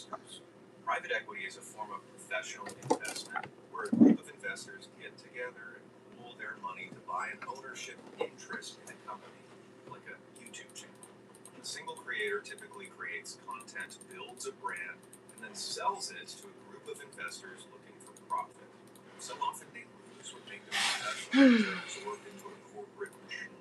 investors. Private equity is a form of professional investment where a group of investors get together and pool their money to buy an ownership interest in a company, like a YouTube channel. A single creator typically creates content, builds a brand, and then sells it to a group of investors looking for profit. So often they lose what make them successful and are absorbed into a corporate machine.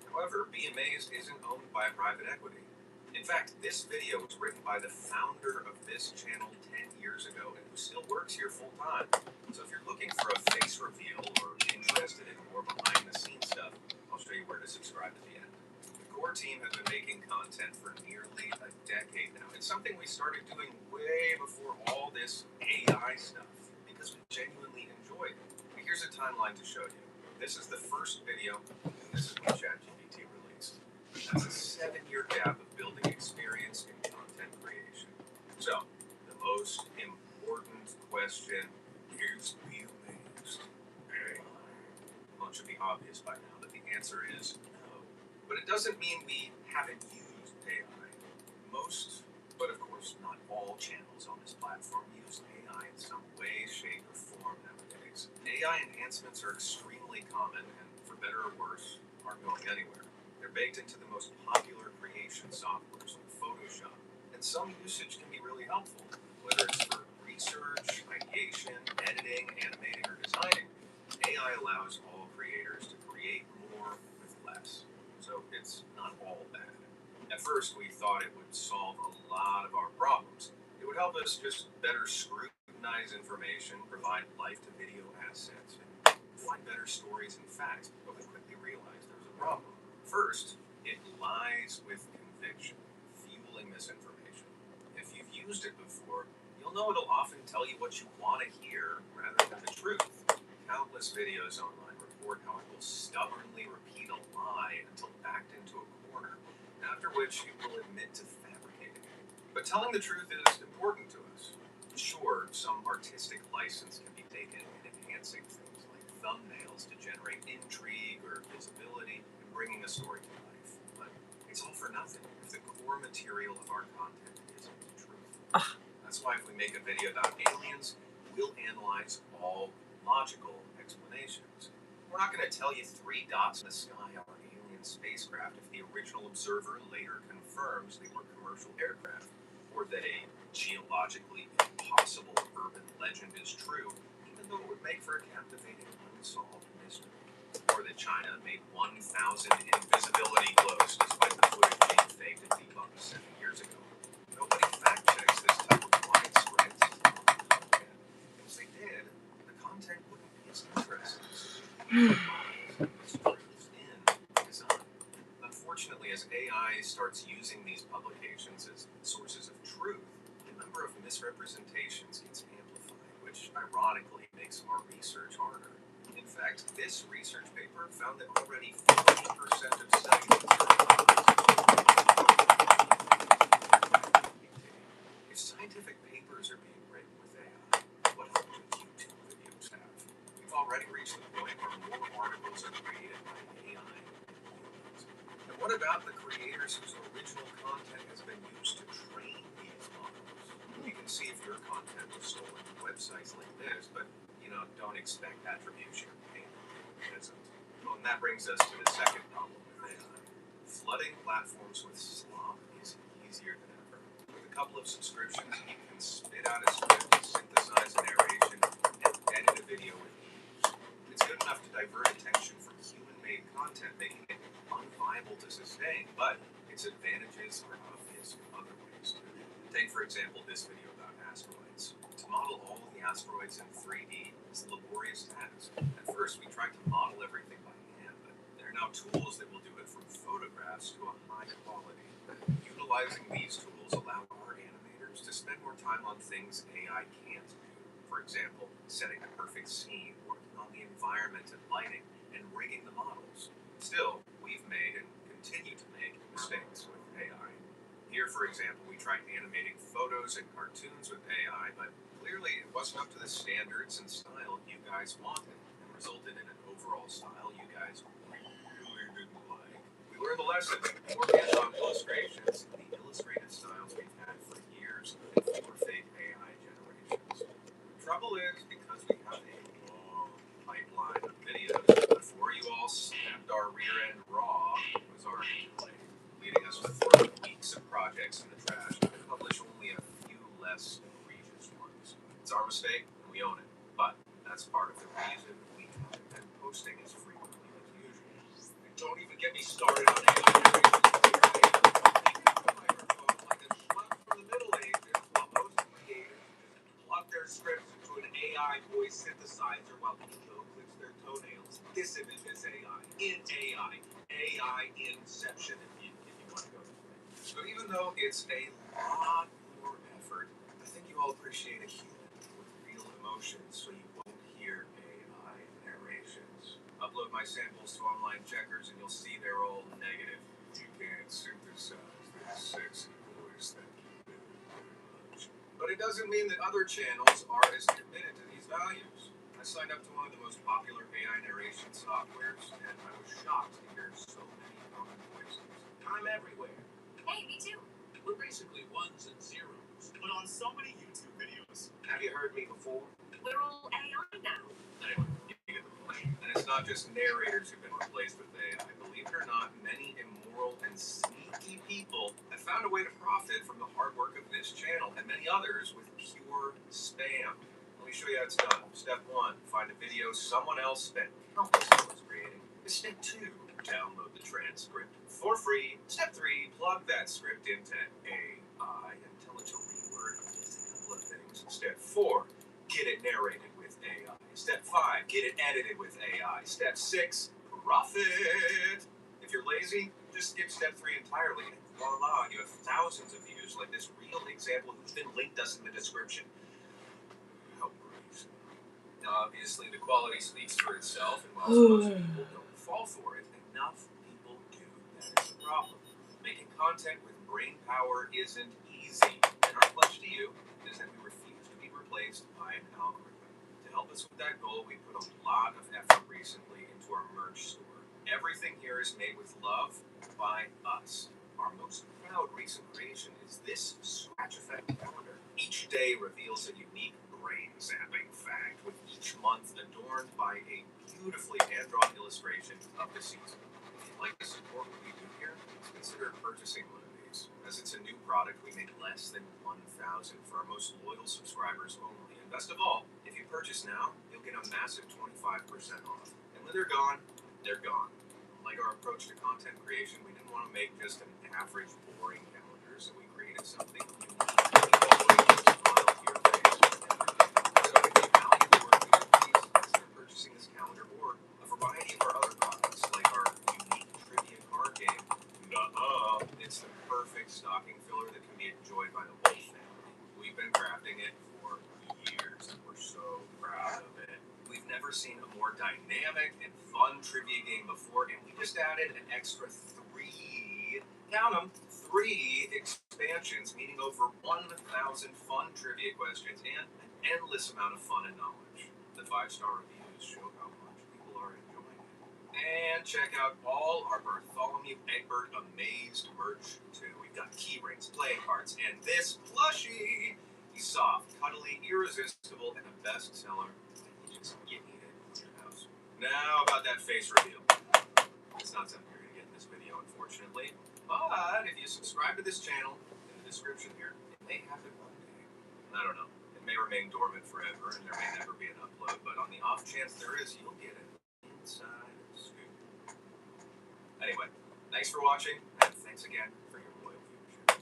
However, BMAs isn't owned by private equity. In fact, this video was written by the founder of this channel 10 years ago and who still works here full time. So if you're looking for a face reveal or interested in more behind the scenes stuff, I'll show you where to subscribe at the end. The core team has been making content for nearly a decade now. It's something we started doing way before all this AI stuff because we genuinely enjoy it. Here's a timeline to show you. This is the first video, and this is when ChatGPT released. That's a 7-year gap of building experience in content creation. So, the most important question is BMAs AI? Well, it should be obvious by now that the answer is no. But it doesn't mean we haven't used AI. Most, but of course not all channels on this platform use AI in some way, shape, or form nowadays. AI enhancements are extremely common and, for better or worse, aren't going anywhere. They're baked into the most popular creation softwares like Photoshop, and some usage can be really helpful, whether it's for research, ideation, editing, animating, or designing. AI allows all creators to create more with less, so it's not all bad. At first, we thought it would solve a lot of our problems. It would help us just better scrutinize information, provide life-to-video assets, and find better stories and facts, but we quickly realized there was a problem. First, it lies with conviction, fueling misinformation. If you've used it before, you'll know it'll often tell you what you want to hear rather than the truth. Countless videos online report how it will stubbornly repeat a lie until backed into a corner, after which it will admit to fabricating it. But telling the truth is important to us. Sure, some artistic license can be taken in enhancing things like thumbnails to generate intrigue or visibility, bringing a story to life, but it's all for nothing if the core material of our content isn't truthful. That's why if we make a video about aliens, we'll analyze all logical explanations. We're not going to tell you 3 dots in the sky are alien spacecraft if the original observer later confirms they were commercial aircraft, or that a geologically impossible urban legend is true, even though it would make for a captivating unsolved mystery. Or that China made 1,000 invisibility glows despite the footage being faked and debunked 7 years ago. Nobody fact-checks this type of widespread content. If they did, the content wouldn't be as interesting. So truths in design. Unfortunately, as AI starts using these publications as sources of truth, the number of misrepresentations gets amplified, which ironically makes our research harder. In fact, this research paper found that already 40% of studies if scientific papers are being written with AI, what hope do YouTube videos have? We've already reached the point where more articles are created by AI than humans. And what about the creators whose original content has been used to train these models? You can see if your content was stolen from websites like this, but don't expect attribution. Well, and that brings us to the second problem with AI. Flooding platforms with slop is easier than ever. With a couple of subscriptions, you can spit out a script, synthesize a narration, and edit a video with ease. It's good enough to divert attention from human-made content, making it unviable to sustain, but its advantages are obvious in other ways too. Take, for example, this video about asteroids. To model all of the asteroids in 3D is a laborious task. At first, we tried to model everything by hand, but there are now tools that will do it from photographs to a high quality. Utilizing these tools allow our animators to spend more time on things AI can't do. For example, setting the perfect scene, working on the environment and lighting, and rigging the models. Still, we've made and continue to make mistakes with AI. Here, for example, we tried animating photos and cartoons with AI, but clearly it wasn't up to the standards and style you guys wanted, and resulted in an overall style you guys really didn't like. We learned the lesson. More hands-on illustrations, the illustrated styles we've had for years, and fewer picks in the trash and publish only a few less egregious ones. It's our mistake, and we own it. But that's part of the reason we haven't been posting as frequently as usual. And don't even get me started on AI narration. Microphone like a schlub from the Middle Ages, while most creators plug their scripts into an AI voice synthesizer while Joe clicks their toenails. This image is AI. In AI. AI Inception, if you want to go this way. So even though it's a lot more effort, I think you all appreciate a human with real emotions, so you won't hear AI narrations. Upload my samples to online checkers and you'll see they're all negative. You can't synthesize this sexy voice that you do very much. But it doesn't mean that other channels are as committed to these values. I signed up to one of the most popular AI narration softwares, and I was shocked to hear so many common voices. I'm everywhere. Hey, me too. We're basically ones and zeros, but on so many YouTube videos. Have you heard me before? We're all AI now. Anyway, you get the point. And it's not just narrators who've been replaced with AI. Believe it or not, many immoral and sneaky people have found a way to profit from the hard work of this channel and many others with pure spam. Let me show you how it's done. Step 1, find a video someone else spent countless hours creating. Step 2, download the transcript for free. Step 3, plug that script into AI and tell it to reword just a couple of things. Step 4, get it narrated with AI. Step 5, get it edited with AI. Step 6, profit. If you're lazy, just skip step 3 entirely and voila, you have thousands of views like this real example who's been linked us in the description. How great. Obviously, the quality speaks for itself, and while most people don't fall for it, enough people do. That is the problem. Making content with brain power isn't easy, and our pledge to you is that we refuse to be replaced by an algorithm. To help us with that goal, we put a lot of effort recently into our merch store. Everything here is made with love by us. Our most proud recent creation is this scratch effect calendar. Each day reveals a unique brain-zapping fact, with each month adorned by a beautifully hand-drawn illustration of the season. If you'd like to support what we do here, consider purchasing one of these. As it's a new product, we make less than 1,000 for our most loyal subscribers only. And best of all, if you purchase now, you'll get a massive 25% off. And when they're gone, they're gone. Like our approach to content creation, we didn't want to make just an average, boring calendar, so we created something unique. Purchasing this calendar or a variety of our other products, like our unique trivia card game. It's the perfect stocking filler that can be enjoyed by the whole family. We've been crafting it for years, and we're so proud of it. We've never seen a more dynamic and fun trivia game before, and we just added an extra 3, count them, 3 expansions, meaning over 1,000 fun trivia questions and an endless amount of fun and knowledge. The 5-star reviews show how much people are enjoying it. And check out all our Bartholomew Egbert Amazed merch too. We've got key rings, playing cards, and this plushie. He's soft, cuddly, irresistible, and a bestseller. You need it in your house. Now about that face reveal. It's not something you're going to get in this video, unfortunately. But if you subscribe to this channel, in the description here, it may happen one day. I don't know. It may remain dormant forever, and there may never be an upload. But on the off chance there is, you'll get an inside scoop. Anyway, thanks for watching, and thanks again for your loyal viewership.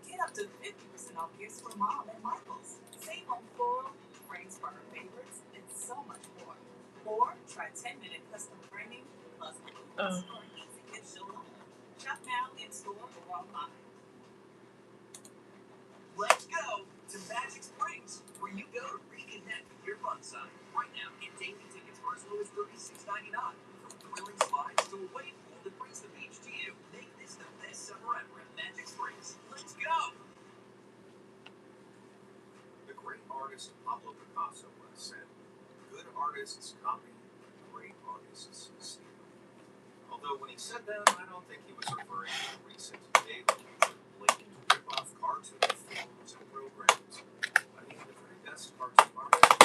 Get up to 50% off gifts for mom at Michael's. Save on floral, frames for her favorites, and so much more. Or try 10-minute custom framing plus balloons for an easy gift she'll love. Shop now in store or online. Let's go to Magic Springs, where you go to reconnect with your fun side. Right now, get daily tickets for as low as $36.99. From thrilling slides to a wave pool that brings the beach to you. Make this the best summer ever at Magic Springs. Let's go! The great artist Pablo Picasso once said, "Good artists copy, great artists steal." Well, Although when he said that, I don't think he was referring to the recent Daily blatant rip-off cartoon films and programs. I mean, the very best cartoon artists.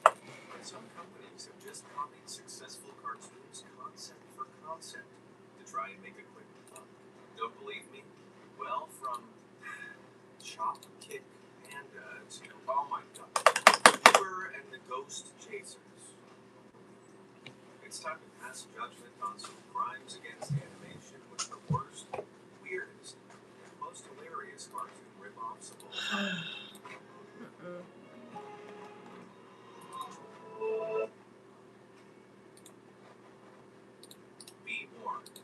But some companies have just copied successful cartoons concept for concept to try and make a quick buck. Don't believe me? Well, from Chop Kick Panda to, oh my god, Uber and the Ghost Chasers. It's time to pass judgment on some crimes against animation with the worst, weirdest, and most hilarious cartoon rip-offs of all time. Be warned.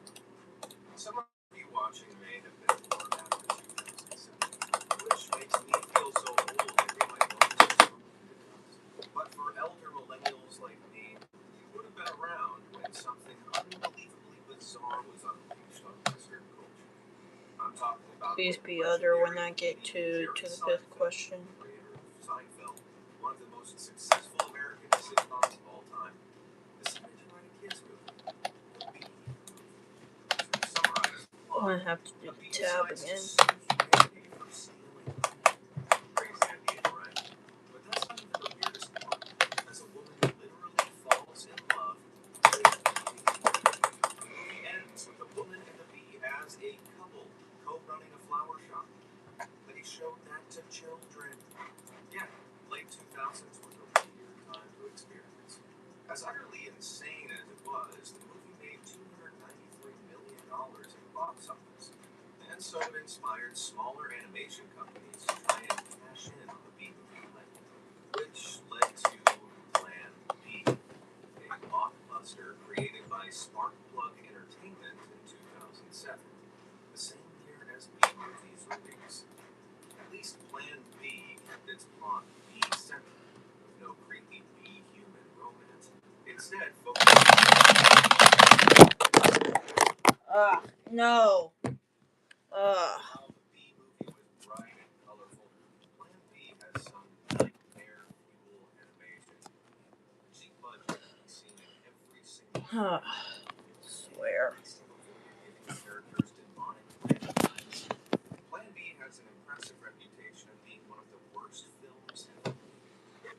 Some of you watching may have been born after 2007, which makes me feel so old every my bones are so into. But for elder millennials like me, you would have been around when something unbelievably bizarre was unleashed on Western culture. I'm talking about Please be other when I get to the fifth question. Creator of Seinfeld, one of the most successful American sitcoms of all time, decided to write a kids movie, The Bee Movie. To summarize the I'm plot, gonna have to do a the bee tab decides to again. sue humanity for stealing honey. Crazy idea, right? But that's not even the weirdest part, as a woman literally falls in love with a bee. The movie ends with a woman and a bee as a couple co-running a flower shop. But he showed that to children. Yeah, late 2000s was a weird time to experience. As utterly insane as it was, the movie made $293 million in the box office. And so it inspired smaller animation companies to try and cash in on the Bee Movie legend, which led to Plan B, a blockbuster created by Sparkplug Entertainment in 2007, the same year as Bee Movie's release. At least Plan B kept its plot bee-centered, with no creepy bee-human romance. Instead, focused No. while the Bee Movie was bright and colorful, Plan B has some nightmare fuel animation. Cheap budget can be seen in every single Swear. characters demonic franchise. Plan B has an impressive reputation of being one of the worst films ever.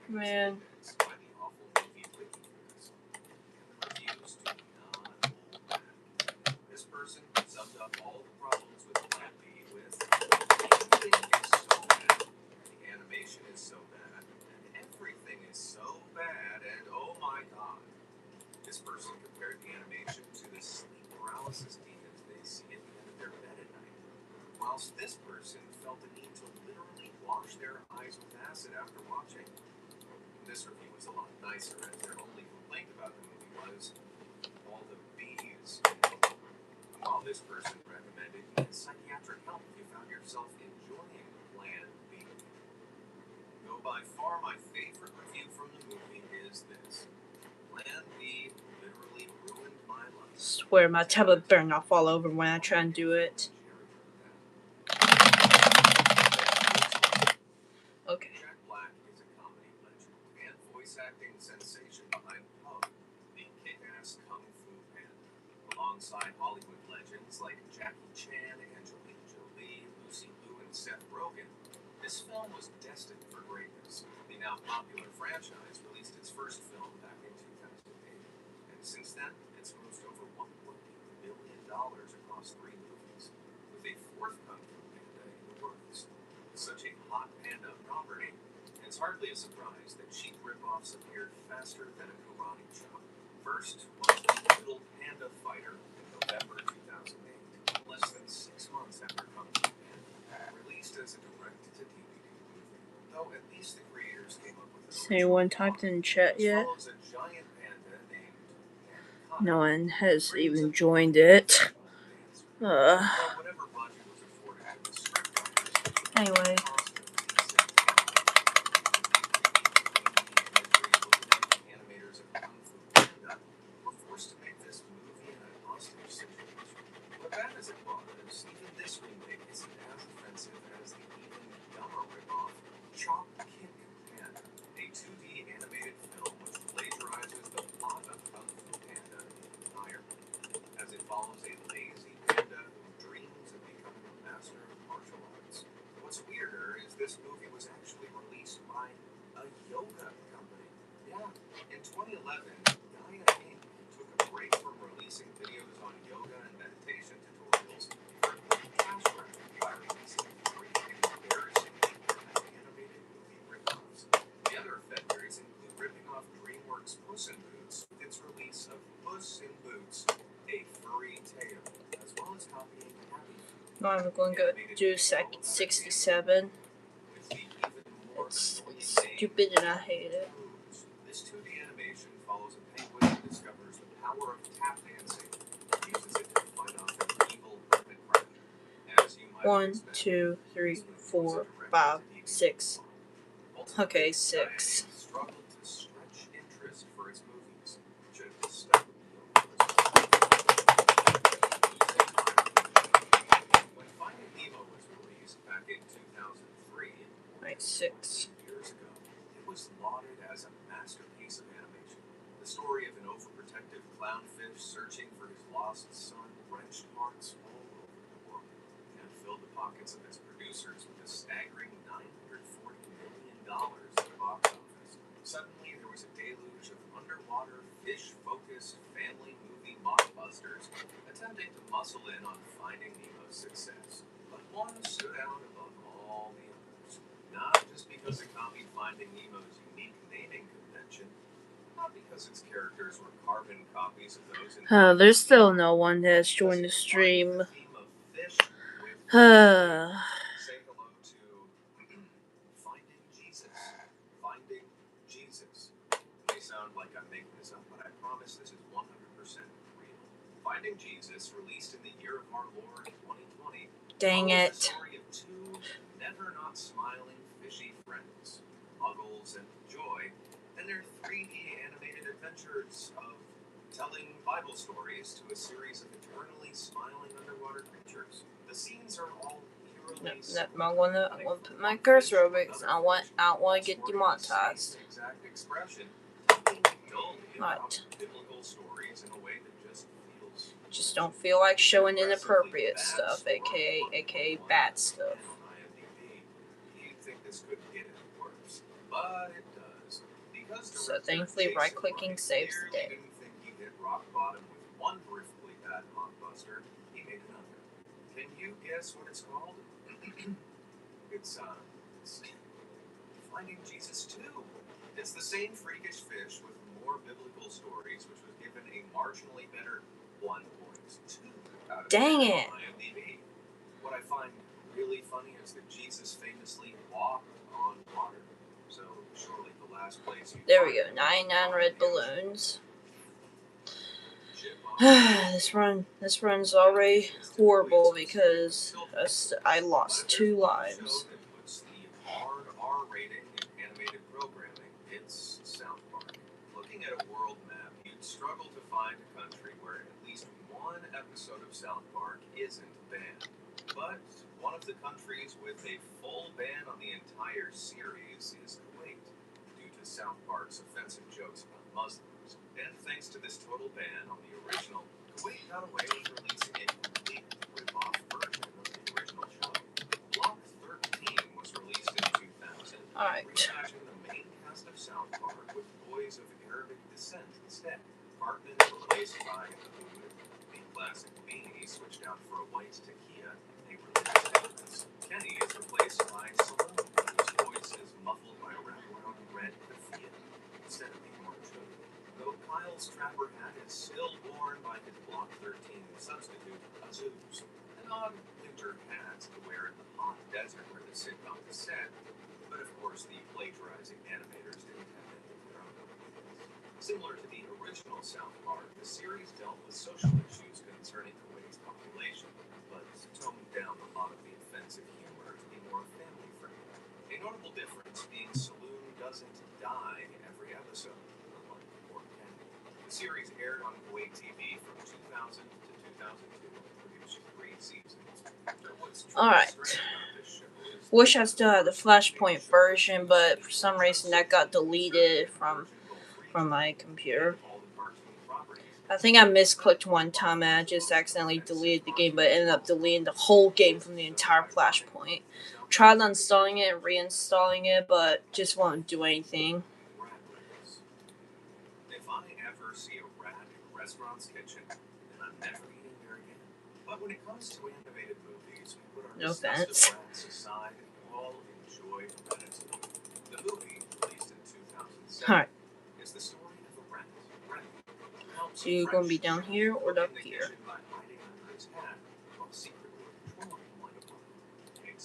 Man. By the awful movie Wikifears. And the reviews do not hold back. This person summed up all the problems with Plan B with everything is so bad, and the animation is so bad, and everything is so bad, and oh my god. This person compared the animation to the sleep paralysis demons they see at the end of their bed at night. Whilst this person felt the need to literally wash their eyes with acid after watching. This review was a lot nicer, as their only complaint about the movie was all the bees. While this person recommended getting psychiatric help if you found yourself enjoying Plan B. Though by far my favorite review from the movie is this. Plan B literally ruined my life. Swear my tablet better not fall over when I try and do it. Okay. Jack Black is a comedy legend and voice acting sensation behind Pug, the kick-ass kung fu panda, alongside Hollywood legends like Jackie Chan, Angelina Jolie, Lucy Liu, and Seth Rogen. This film was destined for greatness. The now popular franchise released its first film back in 2008, and since then, it's grossed over $1.8 billion across 3 movies, with a 4th Kung Fu Panda in the works. With such a hot panda property, it's hardly a surprise that cheap rip-offs appeared faster than a karate chop. First was the Little Panda Fighter in November 2008, less than 6 months after Kung Fu Panda, released as a direct-to-DVD movie. Though at least the creators came up with Has anyone typed in chat yet? follows a giant panda named Pancata. No one has even joined it. Well, whatever budget was afforded to the script writers, Anyway. animators of Kung Fu Panda were forced to make this movie in a hostage situation. But bad as it was, even this remake isn't as offensive as the even dumber ripoff Chop Kick Panda, a 2D animated film which plagiarizes the plot of Kung Fu Panda No, I'm going to do 67. With the even more It's annoying stupid and I hate it. This 2D animation follows a penguin who discovers the power of tap dancing and uses it to fight off an evil hermit crab. As you might 1, expect, 2, 3, 4, 5, 6. Okay, 6. Struggled to stretch interest for its movies. Should have stuck when Finding Nemo was released back in 2003, Right, 6. years ago, it was lauded as a masterpiece of animation. The story of an overprotective clownfish searching for his lost son wrenched hearts all over the world and filled the pockets of its producers with a staggering $940 million at the box office. Suddenly, there was a deluge of underwater, fish-focused family movie mockbusters attempting to muscle in on Finding Nemo's success. But one stood out above all the others. Not just because it copied Finding Nemo's unique naming convention, not because its characters were carbon copies of those in There's still no one that's joined the stream. the theme of fish with say hello to Finding Jesus. Finding Jesus. It may sound like I'm making this up, but I promise this is 100% real. Finding Jesus, released in the year of our Lord 2020, Dang follows it. the story of two never not smiling fishy friends, Muggles and Joy, and their 3D animated adventures of telling Bible stories to a series of eternally smiling underwater creatures. The scenes are all eerily I'm gonna put my cursor over it because I don't want to get demonetized. exact expression. Right. Biblical stories in a way that just feels Just don't feel like showing inappropriate stuff, aka bad stuff. You'd think this couldn't get any worse, but it does. Because So thankfully, right-clicking saves the day. Didn't think he hit rock bottom with one horrifically bad mockbuster. He made another. Can you guess what it's called? It's Finding Jesus 2. It's the same freakish fish with more biblical stories, which was given a marginally better 1.2 out of Dang 10 it. on IMDb. What I find really funny is that Jesus famously walked on water. So surely the last place you There we go, 99 red balloons. This run's already horrible because I lost 2 lives. Hard R rating in animated programming. It's South Park. Looking at a world map, you'd struggle to find a country where at least one episode of South Park isn't banned. But one of the countries with a full ban on the entire series is Kuwait, due to South Park's offensive jokes about Muslims. And thanks to this total ban on the original, Kuwait got away with releasing a complete rip-off version of the original show. Block 13 was released in 2000, Alright. reimagining the main cast of South Park with boys of Arabic descent instead. Cartman replaced by the classic beanie switched out for a white takia, a religious difference. Kenny is replaced by Saloon, whose voice is muffled by a wraparound red keffiyeh instead of the orange hood. Though Kyle's trapper hat is still worn by his Block 13 substitute, Azuz, an odd winter hat to wear in the hot desert where the sitcom is set. But of course, the plagiarizing animators didn't have any of their own ideas. Similar to the original South Park, the series dealt with social issues concerning Kuwait's population, but toned down a lot of the offensive humor to be more family-friendly. A notable difference being Saloon doesn't die every episode, unlike Poor Kenny. The series aired on Kuwait TV from 2000 to 2002 and produced 3 seasons. Alright. Wish I still had the Flashpoint version, but for some reason that got deleted from my computer. I think I misclicked one time and I just accidentally deleted the game, but it ended up deleting the whole game from the entire Flashpoint. Tried uninstalling it and reinstalling it, but just won't do anything. If I ever see a rat in a restaurant's kitchen, then I'm never eating there again. But when it comes to animated movies, we put our No disgust offense. of rats aside and all enjoy Ratatouille. The movie, released in 2007, Alright. is the story of a rat. So you're gonna be down here or up here? By hiding under his hat while secretly controlling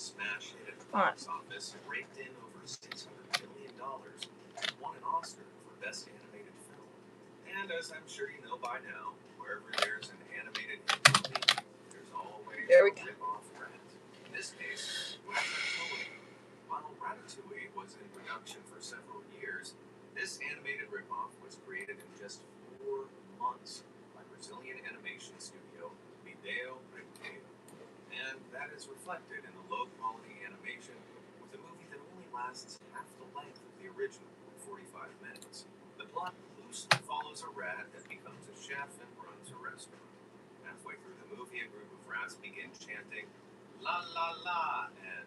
smash hit at the box office raked in over $600 million and won an Oscar for Best Animated Film. And as I'm sure you know by now, wherever there's an animated hit movie, there's always There we a go. rip-off rat. In this case, it was Ratatouille. While Ratatouille was in production for several years, this animated ripoff was created in just 4 months by Brazilian animation studio Video Brinquedo. And that is reflected in the low-quality animation with a movie that only lasts half the length of the original, 45 minutes. The plot loosely follows a rat that becomes a chef and runs a restaurant. Halfway through the movie, a group of rats begin chanting la la la and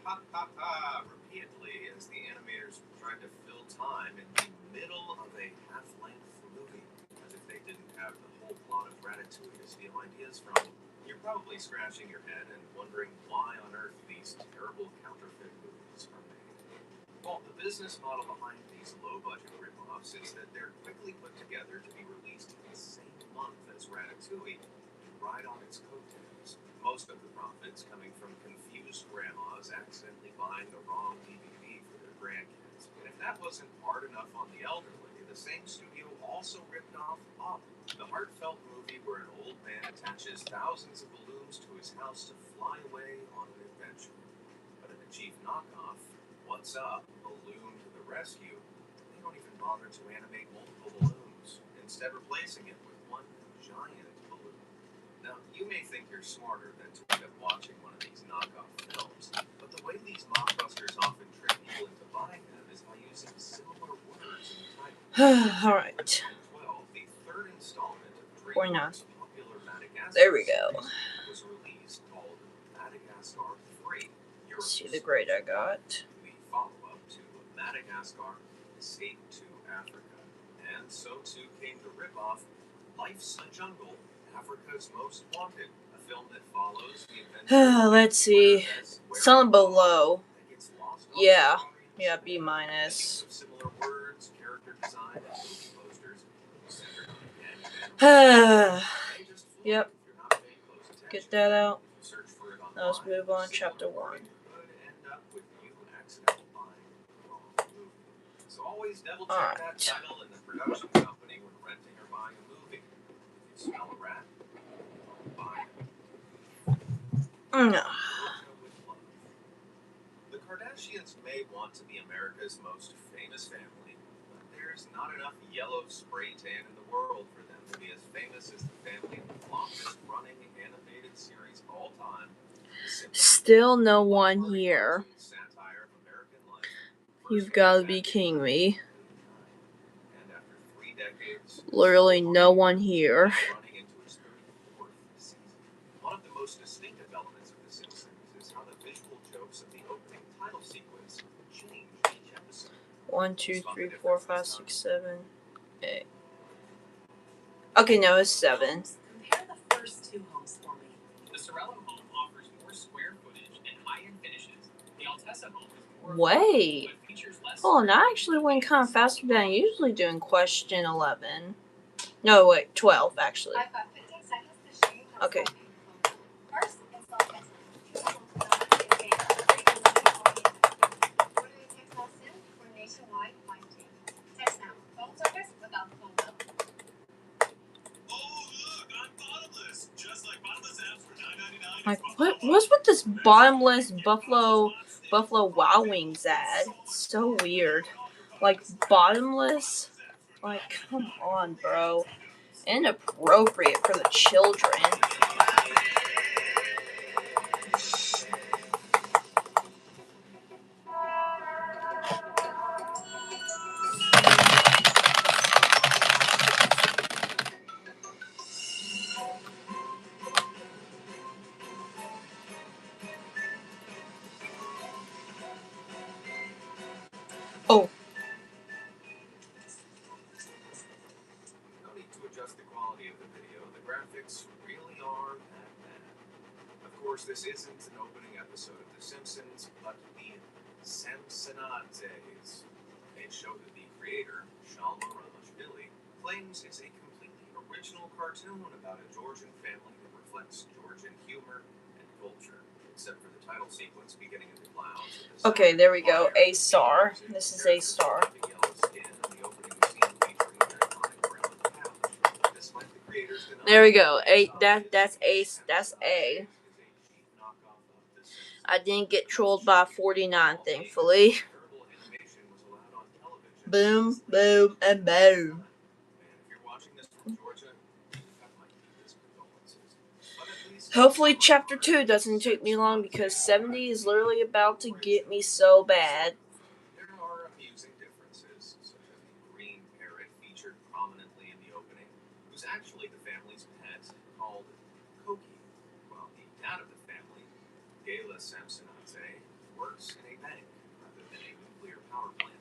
ha ha ha repeatedly as the animators tried to fill time in the middle of a half-length movie, as if they didn't have the whole plot of Ratatouille to steal ideas from. You're probably scratching your head and wondering why on earth these terrible counterfeit movies are made. Well, the business model behind these low-budget rip-offs is that they're quickly put together to be released in the same month as Ratatouille to ride on its coattails. Most of the profits coming from confused grandmas accidentally buying the wrong DVD for their grandkids. And if that wasn't hard enough on the elderly, the same studio also ripped off Up, the heartfelt movie where an old man attaches thousands of balloons to his house to fly away on an adventure. But in the cheap knockoff, What's Up, Balloon to the Rescue, they don't even bother to animate multiple balloons, instead replacing it with one giant balloon. Now, you may think you're smarter than to end up watching one of these knockoff films, but the way these mockbusters often trick people into buying them is by using similar words in the title. Alright. 2012, the third installment of Why not? DreamWorks' popular Madagascar There we go. series was released called Madagascar 3: Europe's See the grade I got. the follow-up to Madagascar: Escape to Africa. And so too came the ripoff Life's a Jungle, Africa's Most Wanted, a film that follows the adventures Let's see. Some below. that gets lost on Yeah. safari Yeah, and B use minus. of similar words, character design, and movie posters centered on Candyman. They just flow Yep. if you're not paying close attention. Get that out. If you search for it Now let's online, move on. similar Chapter wording 1. could end up with you accidentally buying the wrong movie. So always double check that Alright. title and the production company when renting or buying a movie. If you smell a rat, don't buy it. No. The Kardashians may want to be America's most famous family, but there's not enough yellow spray tan in the world for them to be as famous as the family of the longest running animated series of all time. The Simpsons. Still no one here. Satire of American life. You've gotta be kidding me. And after 3 decades, Literally no one here. running into its 34th season. One of the most distinctive elements of The Simpsons is how the visual jokes of the opening title sequence change each episode. 1, 2, 3, 4, 5, 6, 7, 8. Okay, no, it's 7. Compare the first two homes for me. The Sorello home offers more square footage and high-end finishes. The Altessa home is more Wait. but features less. Oh, and I actually went kind of faster than I usually do in question 11. No, wait, 12 actually. I've got 15 seconds to show you how Okay. to First, install Textile. Order your Textile soon for nationwide live stream. Text now. Phone service without the phone bill. Oh, look, I'm bottomless. Just like bottomless apps for $9.99. Like, what's with this bottomless Buffalo Wild Wings ad? It's so weird. Like, bottomless? Like, come on, bro. Inappropriate for the children. Oh, No need to adjust the quality of the video. The graphics really are that bad. Of course, this isn't an opening episode of The Simpsons, but the Samsonadzes, a show that the creator, Shalma Ramashvili, claims is a completely original cartoon about a Georgian family that reflects Georgian humor and culture. except for the title sequence beginning in the clouds. Okay, there we go. A star. This is A star. There we go. That's A. That's A. I didn't get trolled by 49, thankfully. Boom, boom, and boom. Hopefully chapter 2 doesn't take me long because 70 is literally about to get me so bad. There are amusing differences, such as the green parrot featured prominently in the opening, who's actually the family's pet, called Koki, while the dad of the family, Gala Samsonadze, works in a bank rather than a nuclear power plant,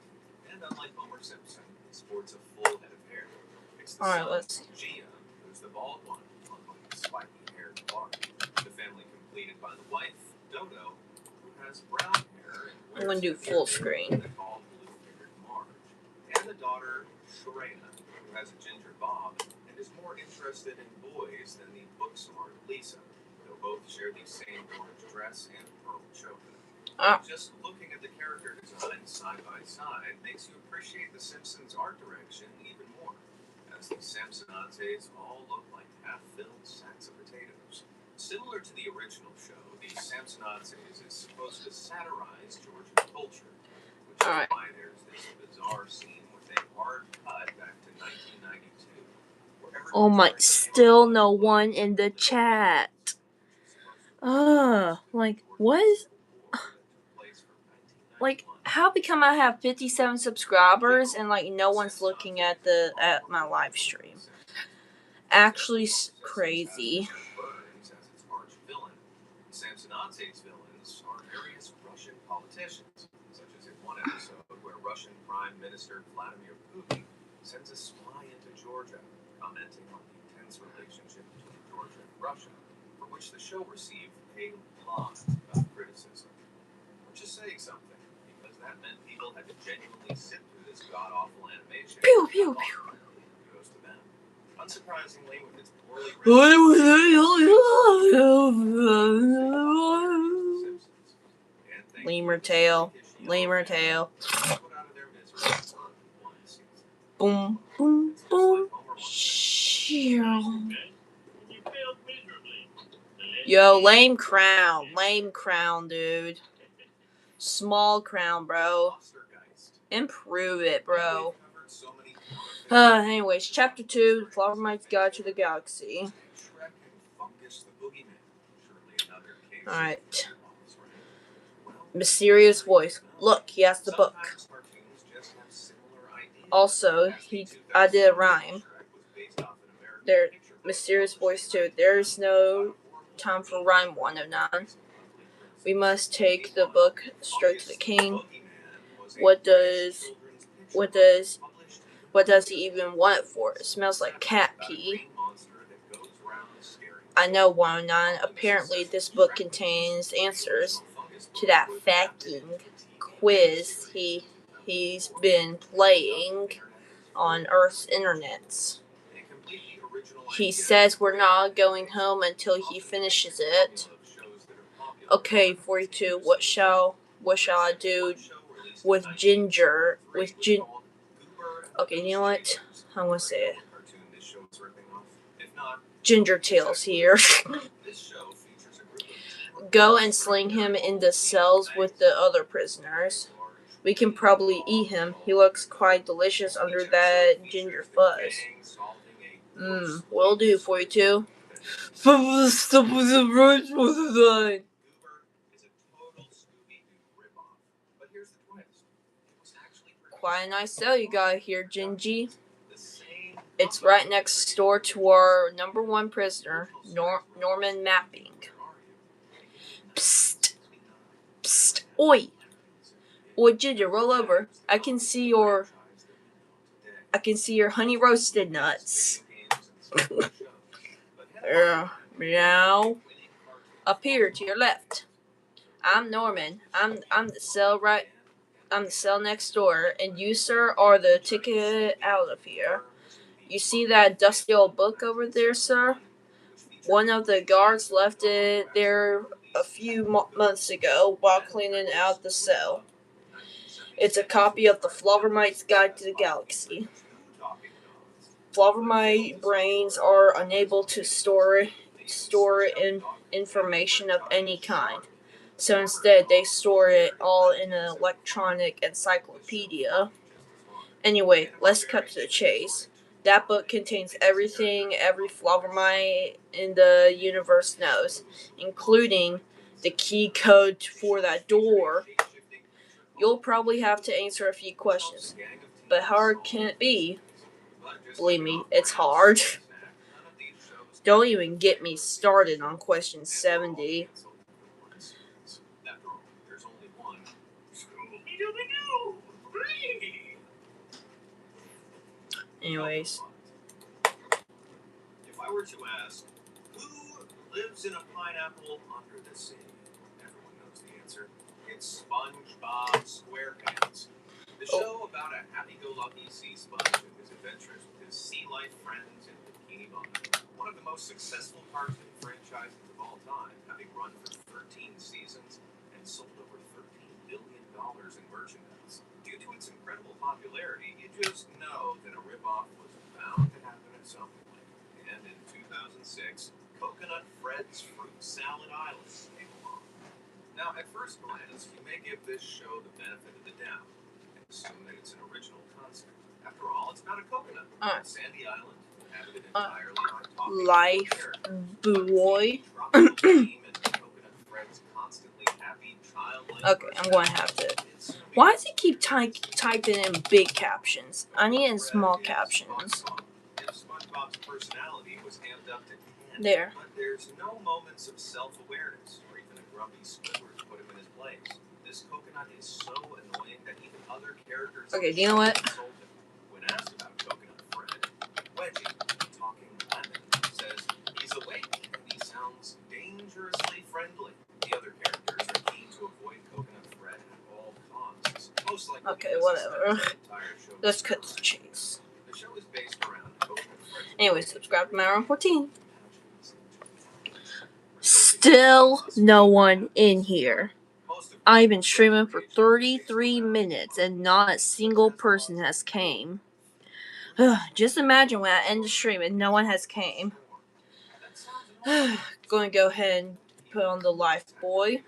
and unlike Homer Simpson, sports a full head of hair. It's the son, Gia, who's the bald one, unlike the spiky-haired Clark. The family completed by the wife, Dodo, who has brown hair and I'm going to do full screen. called blue-fingered Marge, and the daughter, Shorena, who has a ginger bob and is more interested in boys than the book-smart Lisa, though both share the same orange dress and pearl choker. Just looking at the character design side by side makes you appreciate the Simpsons' art direction even more, as the Samsonadzes all look like half-filled sacks of potatoes. Similar to the original show, the Samsonadzes is supposed to satirize Georgian culture, which is why there's this bizarre scene with a hard cut back to 1992. Oh my, still no one in the chat. Like, what is... Like, how come I have 57 subscribers and, like, no one's looking at my live stream? Actually crazy. Samsonadze's villains are various Russian politicians, such as in one episode where Russian Prime Minister Vladimir Putin sends a spy into Georgia, commenting on the tense relationship between Georgia and Russia, for which the show received a lot of criticism. Which is saying something, because that meant people had to genuinely sit through this god-awful animation. Pew, pew, pew. Goes to them. Unsurprisingly, with its poorly Lemur tail. Lemur tail. Boom, boom, boom. Yo, lame crown. Lame crown, dude. Small crown, bro. Improve it, bro. Anyways, chapter 2, Flowermite's Guide to the Galaxy. Alright. Mysterious voice. Look, he has the book. Also, I did a rhyme. There, mysterious voice too. There's no time for rhyme 109. We must take the book straight to the king. What does he even want it for? It smells like cat pee. I know 109. Apparently this book contains answers to that fucking quiz he's been playing on Earth's internets. He says we're not going home until he finishes it. Okay, 42. What shall I do with Ginger? Okay, you know what? I'm gonna say it. Ginger Tails here. Go and sling him in the cells with the other prisoners. We can probably eat him. He looks quite delicious under that ginger fuzz. Will do, 42. Quite a nice cell you got here, Gingy. It's right next door to our number 1 prisoner, Norman Mapping. Psst. Psst. Oi. Oi, Ginger, roll over. I can see your honey roasted nuts. Meow. Up here to your left. I'm Norman. I'm the cell next door, and you, sir, are the ticket out of here. You see that dusty old book over there, sir? One of the guards left it there a few months ago while cleaning out the cell. It's a copy of the Floggermite's Guide to the Galaxy. Floggermite brains are unable to store information of any kind. So instead, they store it all in an electronic encyclopedia. Anyway, let's cut to the chase. That book contains everything every Floggermite in the universe knows, including the key code for that door. You'll probably have to answer a few questions, but how hard can it be? Believe me, it's hard. Don't even get me started on question 70. Anyways. If I were to ask, who lives in a pineapple under the sea? Everyone knows the answer. It's SpongeBob SquarePants. The show about a happy-go-lucky sea sponge and his adventures with his sea life friends in Bikini Bottom. One of the most successful cartoon franchises of all time, having run for 13 seasons and sold over $13 billion in merchandise. Due to its incredible popularity, you just know that a ripoff was bound to happen at some point. And in 2006, Coconut Fred's Fruit Salad Island came along. Now, at first glance, you may give this show the benefit of the doubt and assume that it's an original concept. After all, it's about a coconut. Sandy Island, inhabited entirely by talking Life Boy. Okay, I'm going to have to. Why does he keep typing in big captions? I need in small captions. There. But there's no moments of self-awareness or even a grumpy Squidward to put him in his place. This coconut is so annoying that even other characters. Okay, do you know what? When asked about Coconut Fred, Wedgie, talking lemon, says he's awake and he sounds dangerously friendly. The other characters are keen to avoid Coconut Fred at all costs. Most likely. Okay, whatever. Let's cut to the chase. The show is based around Coconut Fred. Anyway, subscribe to Myron 14. Still no one in here. I've been streaming for 33 minutes and not a single person has came. Just imagine when I end the stream and no one has came. Going to go ahead and put on the Life Boy,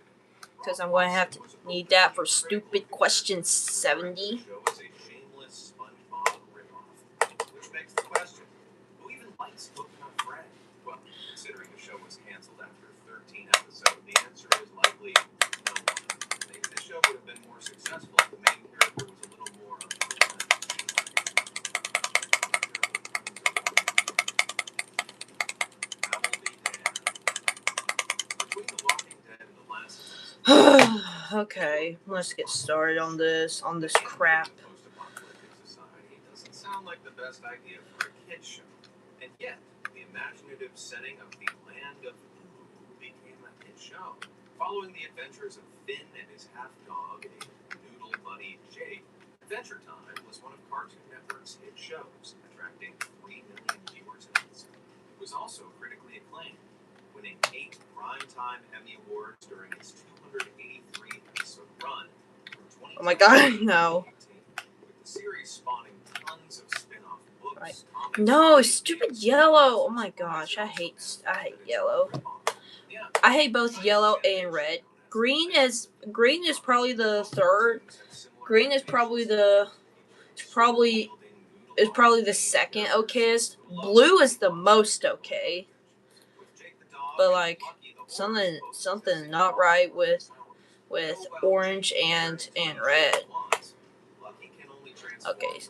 because I'm going to have to need that for stupid question 70. Which begs the question, who even likes Coconut Fred? Well, considering the show was canceled after 13 episodes, the answer is likely no one. Maybe the show would have been more successful if the main character was a little more Okay, let's get started on this crap. Doesn't sound like the best idea for a kids show. And yet, the imaginative setting of the land of Ooh became a hit show. Following the adventures of Finn and his half-dog, a noodle buddy Jake, Adventure Time was one of Cartoon Network's hit shows, attracting 3 million viewers in its. It was also critically acclaimed, winning 8 Primetime Emmy Awards during its 283 episode run from 2010 Oh my god, no. with the series spawning tons of spin-off books. Right. Comics, No, stupid yellow. Oh my gosh, I hate yellow. I hate both yellow and red. Green is probably the third. Green is probably the second okayest. Blue is the most okay. But like something not right with orange and red. Okay.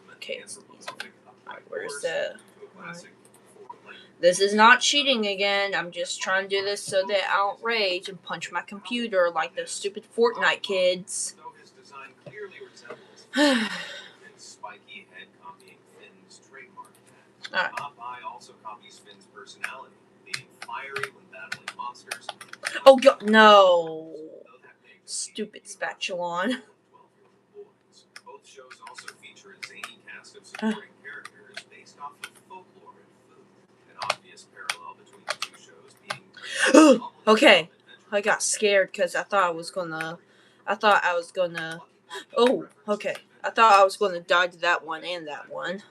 Alright, where's that? Right. This is not cheating again. I'm just trying to do this so that I'll rage and punch my computer like those stupid Fortnite kids. Alright. also copies Finn's personality, being fiery when battling monsters. Oh god, no. Stupid Spatulon. Both shows also feature a zany cast of supporting characters based off of folklore and food. An obvious parallel between the two shows Okay, I got scared because I thought I was gonna. Oh, okay. I thought I was gonna die to that one and that one.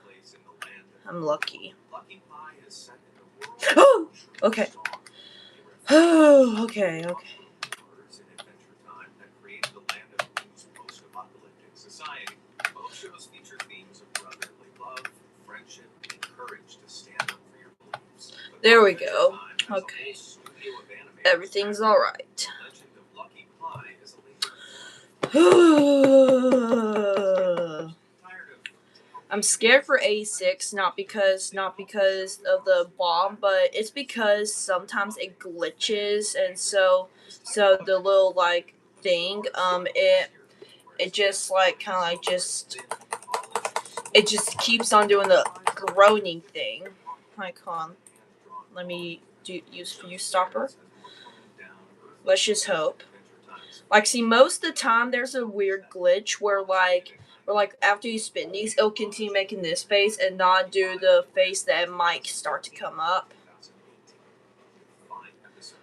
I'm lucky. Oh, okay. Oh, okay. Both shows feature themes of brotherly love, friendship, and courage to stand up for your beliefs. There we go. Okay. Everything's alright. I'm scared for 86, not because of the bomb, but it's because sometimes it glitches, and so the little like thing, it just like kind of like it just keeps on doing the groaning thing. Like, let me use Fuse Stopper. Let's just hope. Like, see, most of the time there's a weird glitch where after you spin these, it'll continue making this face and not do the face that might start to come up. So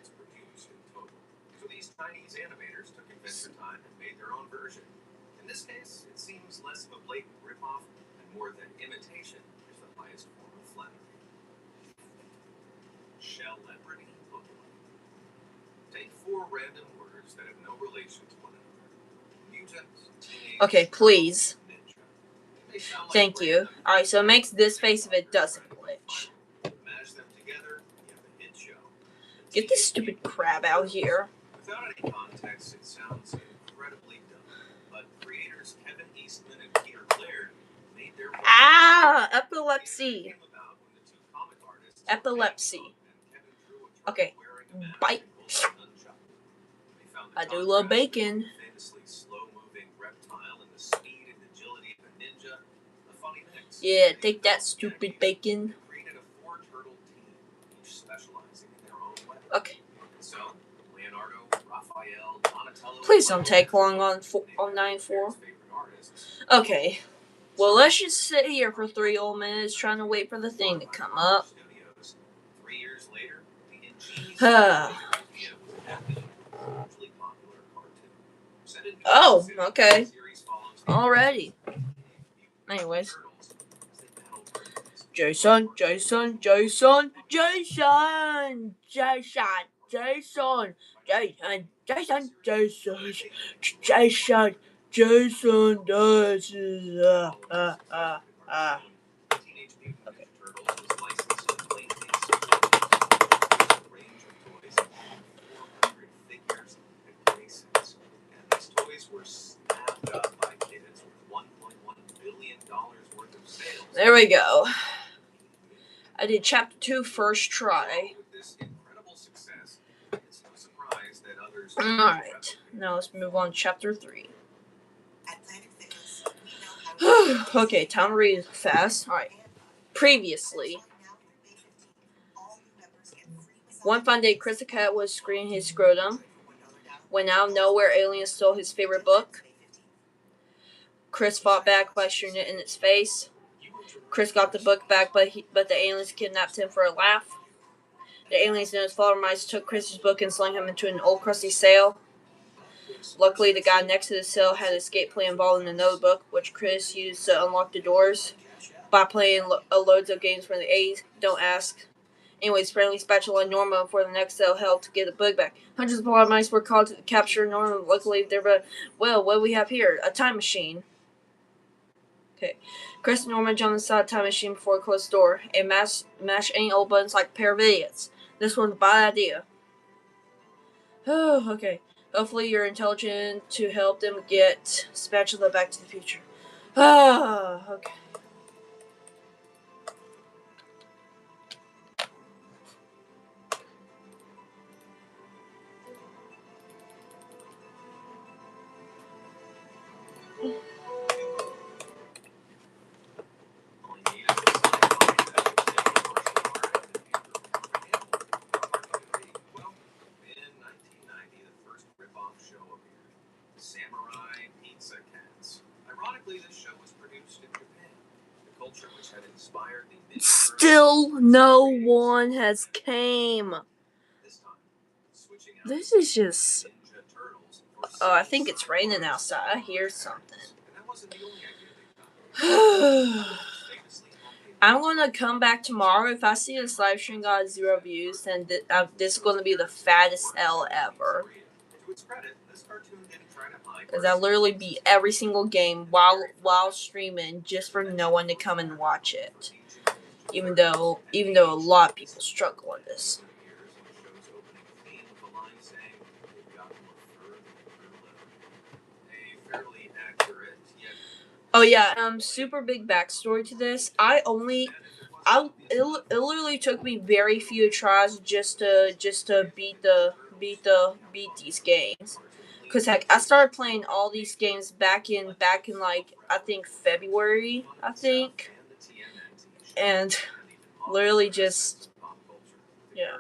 these Chinese animators took Adventure Time and made their own version. In this case, it seems less of a blatant ripoff and more than imitation is the highest form of flattery. Celebrity lookalike. Take 4 random words that have no relation to one another. Mutant, teenage, Okay, please. ninja. Thank you. Alright, so it makes this face if it doesn't glitch. Mash them together, you have a hit show. Get this stupid crab out here. Without any context, it sounds incredibly dumb, but creators Kevin Eastman and Peter Laird made their Epilepsy. Okay, bite. I do love bacon. Famously slow-moving reptile and the speed and agility of a ninja, a funny mix. Yeah, take that, stupid bacon. Created a 4-turtle team, each specializing in their own way. Okay. So, Leonardo, Raphael, Donatello. Please don't take long on 9-4. Okay. Well, let's just sit here for 3 whole minutes trying to wait for the thing to come up. 3 years later, the ingenious Oh, okay. Already. Anyways. Jason. There we go. I did chapter 2 first try. Alright, now let's move on to chapter 3. Okay, time to read fast. Alright. Previously. One fine day, Chris the cat was screening his scrotum when out of nowhere aliens stole his favorite book. Chris fought back by shooting it in its face. Chris got the book back, but the aliens kidnapped him for a laugh. The aliens and his follower mice took Chris's book and slung him into an old crusty sail. Luckily, the guy next to the sail had an escape plan involved in another book, which Chris used to unlock the doors by playing loads of games from the 80s. Don't ask. Anyways, friendly Spatula and Norma for the next sail helped to get the book back. Hundreds of follower mice were called to capture Norma. Luckily, well, what do we have here? A time machine. Okay. Chris and Norma jumped inside the time machine before it closed the door and mashed any old buttons like a pair of idiots. This was a bad idea. Oh, okay. Hopefully you're intelligent to help them get Spatula back to the future. Ah, okay. Samurai Pizza Cats. Ironically, this show was produced in Japan, the culture which had inspired the Still no one has came. This time, This is just. Ninja Turtles for Oh, I think Sega it's raining Saturn outside. I hear something. And that wasn't the only idea they got. I'm Famously had a gonna come back tomorrow. If I see this live stream got 0 views, then this is gonna be the fattest L ever. To its credit, this cartoon didn't try to hide Because I literally beat every single game while streaming just for no one to come and watch it. Even though a lot of people struggle on this. Oh yeah, super big backstory to this. It literally took me very few tries just to beat these games. Cause heck, I started playing all these games back in like I think February, and literally just yeah.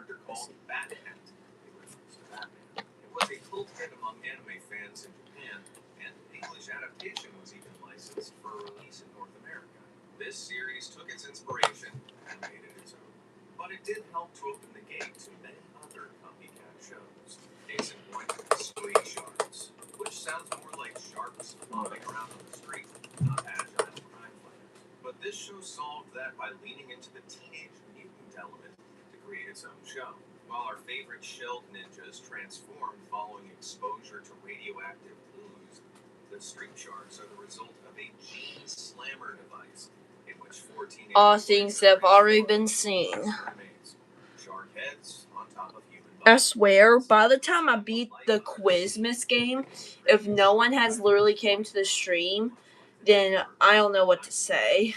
It was a cult hit among anime fans in Japan, and an English adaptation was even licensed for release in North America. This series took its inspiration and made it its own. But it did help to open the gate to many other copycat shows. Case in point, Street Sharks, which sounds more like sharks flopping around on the street, not agile crime fighters. But this show solved that by leaning into the teenage mutant element to create its own show. While our favorite shelled ninjas transformed following exposure to radioactive ooze, the Street Sharks are the result of a gene slammer device in which 4 teenagers all things that have already been seen. Shark heads on top of human I bodies. swear, by the time I beat the Quizmas game, if no one has literally came to the stream, then I don't know what to say.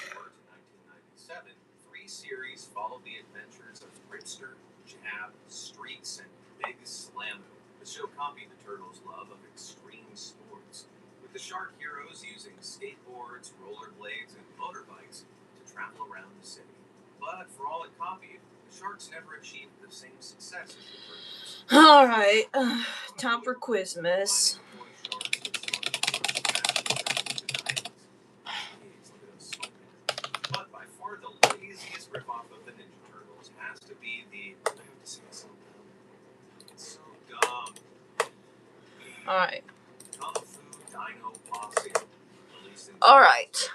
1997, 3 series followed the adventures of Gritster, Jab, Streaks, and Big Slamu. The show copied the Turtles' love of extreme sports, with the Shark heroes using skateboards, rollerblades, and motorbikes to travel around the city. But for all it copied, the Sharks never achieved the same success as the Turtles. Alright, time for Quizmas. But by far the laziest ripoff of the Ninja Turtles has to be the. I have to say it's so dumb. It's so dumb. Alright. Kung Fu Dino Posse. Released in Alright.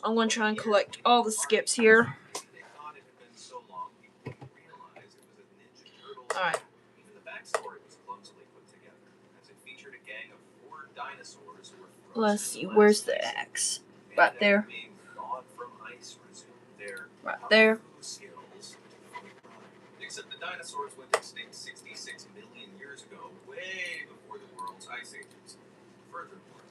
I'm gonna try and collect all the skips here. They thought it had been so long people wouldn't realize it was a Ninja Turtles. Alright. Even the backstory was clumsily put together, as it featured a gang of 4 dinosaurs who were frozen Let's see, in where's glass the cases. X? Right And there. after being thawed from ice, resumed their Right there. kung fu skills from the prime. Except the dinosaurs went extinct 66 million years ago, way before the world's ice ages. Furthermore,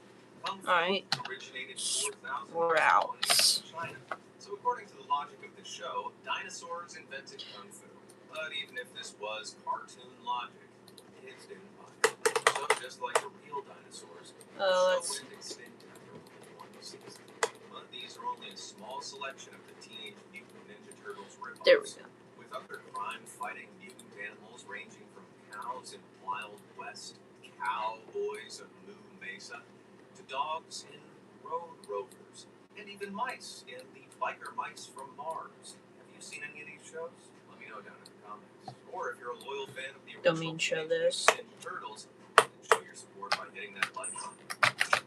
kung fu Alright. originated 4,000 We're out. in China. So according to the logic of the show, dinosaurs invented kung fu. But even if this was cartoon logic, kids didn't buy it. So just like the real dinosaurs, the show Let's. went extinct after only 1 season. But these are only a small selection of the Teenage Mutant Ninja Turtles ripoffs. There we go. With other crime-fighting mutant animals ranging from cows in Wild West, cowboys of Moo Mesa, to dogs in Road Rovers, and even mice in the Biker Mice from Mars. Have you seen any of these shows? Let me know down in the comments. Or if you're a loyal fan of the original Don't mean show Teenage this. Mutant Ninja Turtles, then show your support by hitting that like button.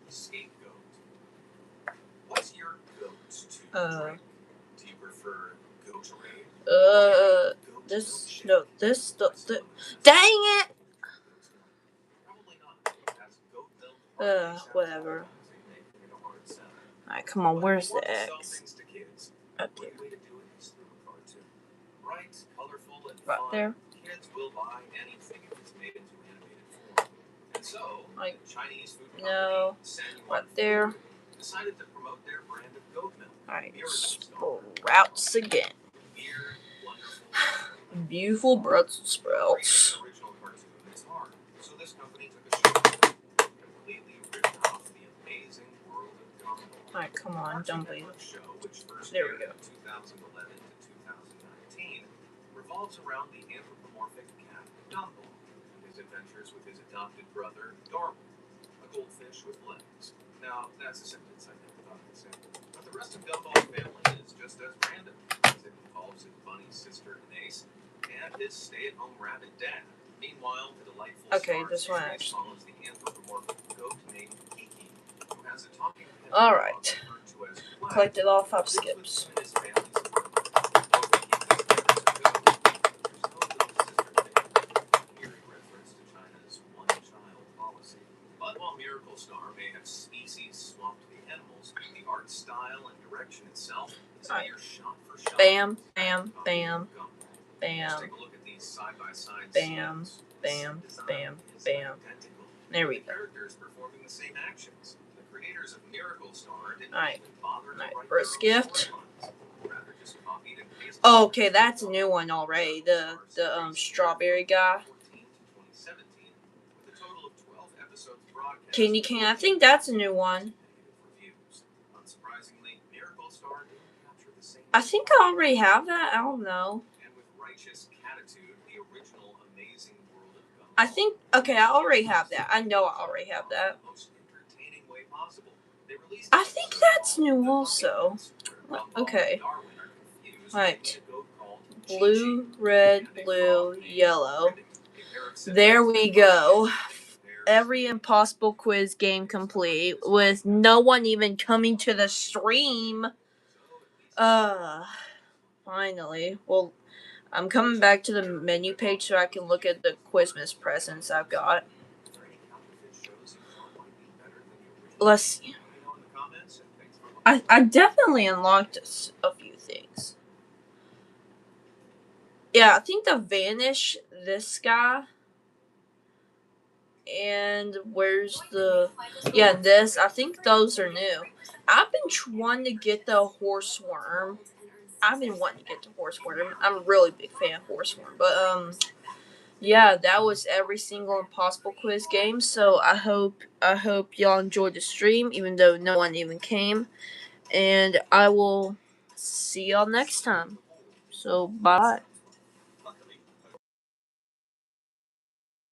Scapegoat. What's your go-to drink? Do you prefer Gatorade? Dang it! Whatever. Alright, come on, where's the X? Okay. Right there. Kids will buy anything if it's made into animated form. And so, Like, Chinese food no, company Sangyuan right there. Food decided to promote their brand of goat milk. Alright, Miracle sprouts again. Weird, wonderful, Beautiful Brussels creating sprouts. an original cartoon is hard. So this company took a show completely ripped off the amazing world of Gumball. Alright, come on, don't be. Show, which first There we aired go. in 2011 to 2019, revolves around the anthropomorphic cat Gumball and his adventures with his adopted brother Darwin, a goldfish with legs. Now, that's a sentence I never thought I'd say. But the rest of Gumball's family is just as random, as it involves his bunny sister Inace and his stay-at-home rabbit dad. Meanwhile, the delightful Okay, Star this one series actually. follows the anthropomorphic goat named Kiki, who has a talking pet All dog right. referred to as Flag. Collected all 5 Lives with skips. him and his family's apartment. Although Kiki's parents are goats, there's no little sister thing. Eerie reference to China's one-child policy. But while Miracle Star may have species-swapped the animals, the art style and direction itself is a Alright. near shot-for-shot Bam, exact bam, copy bam, of Gumball. Just bam, take a look at these side-by-side bam, scenes. bam, The design bam, is bam. identical. There we The go. characters performing the same actions. The creators of Miracle Star didn't Alright. even bother to Alright, write first their own gift. storylines. Rather just copied and pasted Oh, okay, that's a new one already. The strawberry guy. 2014 to 2017, with a total of 12 episodes broadcast. Candy Cane. I think that's a new one. Reviews. Unsurprisingly, Miracle Star didn't capture the same. I think I already have that. I don't know. And with righteous catitude, the original Amazing World of Gumball. I think. Okay, I already have that. I know I already have that. The most entertaining way possible. They released I think that's new also. Okay. Right. Blue, red, blue, yellow. There we go. Every impossible quiz game complete with no one even coming to the stream. Finally. Well, I'm coming back to the menu page so I can look at the Quizmas presents I've got. Let's see. I definitely unlocked a few things. Yeah, I think the Vanish, this guy, and where's the... Yeah, this. I think those are new. I've been trying to get the Horseworm. I've been wanting to get the Horseworm. I'm a really big fan of Horseworm. But, yeah, that was every single Impossible Quiz game. So I hope y'all enjoyed the stream, even though no one even came. And I will see y'all next time. So, bye.